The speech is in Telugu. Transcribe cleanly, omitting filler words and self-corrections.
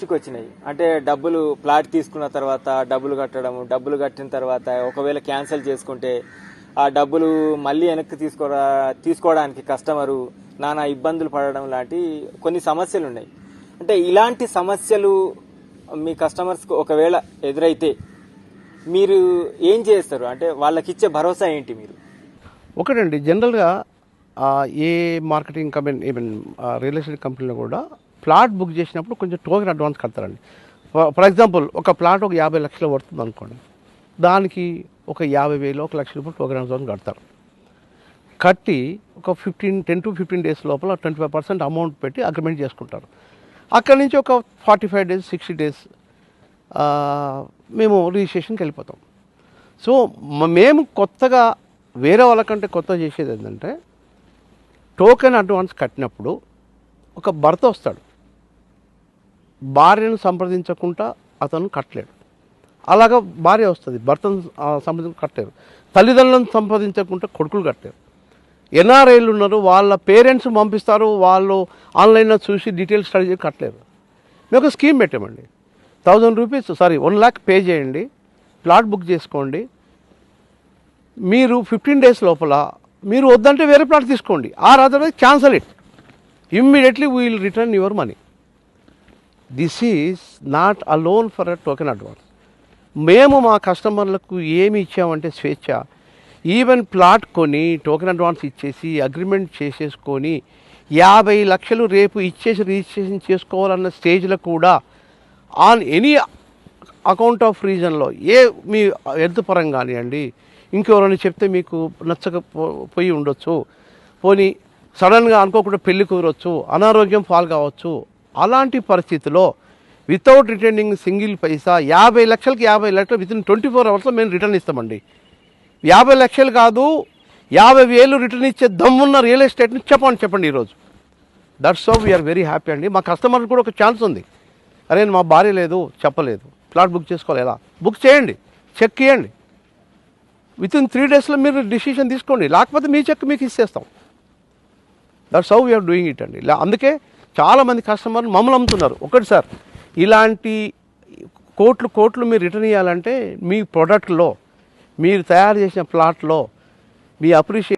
దృష్టికి వచ్చినాయి. అంటే డబ్బులు ప్లాట్ తీసుకున్న తర్వాత డబ్బులు కట్టడం, డబ్బులు కట్టిన తర్వాత ఒకవేళ క్యాన్సిల్ చేసుకుంటే ఆ డబ్బులు మళ్ళీ వెనక్కి తీసుకోవడానికి కస్టమరు నానా ఇబ్బందులు పడడం లాంటి కొన్ని సమస్యలు ఉన్నాయి. అంటే ఇలాంటి సమస్యలు మీ కస్టమర్స్ ఒకవేళ ఎదురైతే మీరు ఏం చేస్తారు? అంటే వాళ్ళకి ఇచ్చే భరోసా ఏంటి? మీరు ఒకటండి, జనరల్గా ఏ మార్కెటింగ్ కంపెనీ రియల్ ఎస్టేట్ కంపెనీలో కూడా ప్లాట్ బుక్ చేసినప్పుడు కొంచెం టోకెన్ అడ్వాన్స్ కడతారండి. ఫర్ ఎగ్జాంపుల్ ఒక ప్లాట్ ఒక 50 లక్షలు పడుతుంది అనుకోండి, దానికి ఒక 50,000 1 లక్ష రూపాయలు టోకెన్ అడ్వాన్స్ కడతారు. కట్టి ఒక 10 to 15 డేస్ లోపల 25% అమౌంట్ పెట్టి అగ్రిమెంట్ చేసుకుంటారు. అక్కడి నుంచి ఒక 45 డేస్ 60 డేస్ మేము రిజిస్ట్రేషన్కి వెళ్ళిపోతాం. సో మేము కొత్తగా వేరే వాళ్ళకంటే కొత్తగా చేసేది ఏంటంటే, టోకెన్ అడ్వాన్స్ కట్టినప్పుడు ఒక భర్త వస్తాడు, భార్యను సంప్రదించకుండా అతను కట్టలేడు. అలాగా భార్య వస్తుంది, భర్తను సంప్రదించ కట్టలేరు. తల్లిదండ్రులను సంప్రదించకుండా కొడుకులు కట్టలేరు. ఎన్ఆర్ఐలు ఉన్నారు, వాళ్ళ పేరెంట్స్ పంపిస్తారు, వాళ్ళు ఆన్లైన్లో చూసి డీటెయిల్స్ స్టడీ చేసి కట్టలేరు. మేము ఒక స్కీమ్ పెట్టామండి. 1,000 రూపీస్ 1 lakh పే చేయండి, ప్లాట్ బుక్ చేసుకోండి. మీరు 15 డేస్ లోపల మీరు వద్దంటే వేరే ప్లాట్ తీసుకోండి, or otherwise cancel it, immediately we will return your money. This is not alone for a token advance. మేము మా కస్టమర్లకు ఏమి ఇచ్చామంటే స్వేచ్ఛ. ఈవెన్ ప్లాట్ కొని టోకెన్ అడ్వాన్స్ ఇచ్చేసి అగ్రిమెంట్ చేసేసుకొని 50 లక్షలు రేపు ఇచ్చేసి రిజిస్ట్రేషన్ చేసుకోవాలన్న స్టేజ్లో కూడా ఆన్ ఎనీ అకౌంట్ ఆఫ్ రీజన్లో మీ హెల్త్ పరంగా కానివ్వండి, ఇంకెవరైనా చెప్తే మీకు నచ్చకపోయి ఉండొచ్చు, పోనీ సడన్గా అనుకోకుండా పెళ్లి కుదరవచ్చు, అనారోగ్యం పాలు కావచ్చు, అలాంటి పరిస్థితిలో వితౌట్ రిటర్నింగ్ సింగిల్ పైసా 50 లక్షలకి 50 లక్షలు విత్ ఇన్ 24 అవర్స్లో మేము రిటర్న్ ఇస్తామండి. 50 లక్షలు కాదు, 50,000 రిటర్న్ ఇచ్చే దమ్మున్న రియల్ ఎస్టేట్ని చెప్పండి ఈరోజు. That's how we're very happy అండి. మా కస్టమర్కి కూడా ఒక ఛాన్స్ ఉంది. అరే మా భార్య లేదు, చెప్పలేదు, ప్లాట్ బుక్ చేసుకోవాలి, ఎలా బుక్ చేయండి, చెక్ ఇవ్వండి, విత్ ఇన్ 3 డేస్లో మీరు డిసిషన్ తీసుకోండి, లేకపోతే మీ చెక్ మీకు ఇచ్చేస్తాం. That's how we're doing it అండి. అందుకే చాలామంది కస్టమర్లు మమ్మల్ని అమ్ముతున్నారు. ఒకటి సార్, ఇలాంటి కోట్లు మీరు రిటర్న్ ఇవ్వాలంటే మీ ప్రోడక్ట్లో, మీరు తయారు చేసిన ప్లాట్లో మీ అప్రిషియేషన్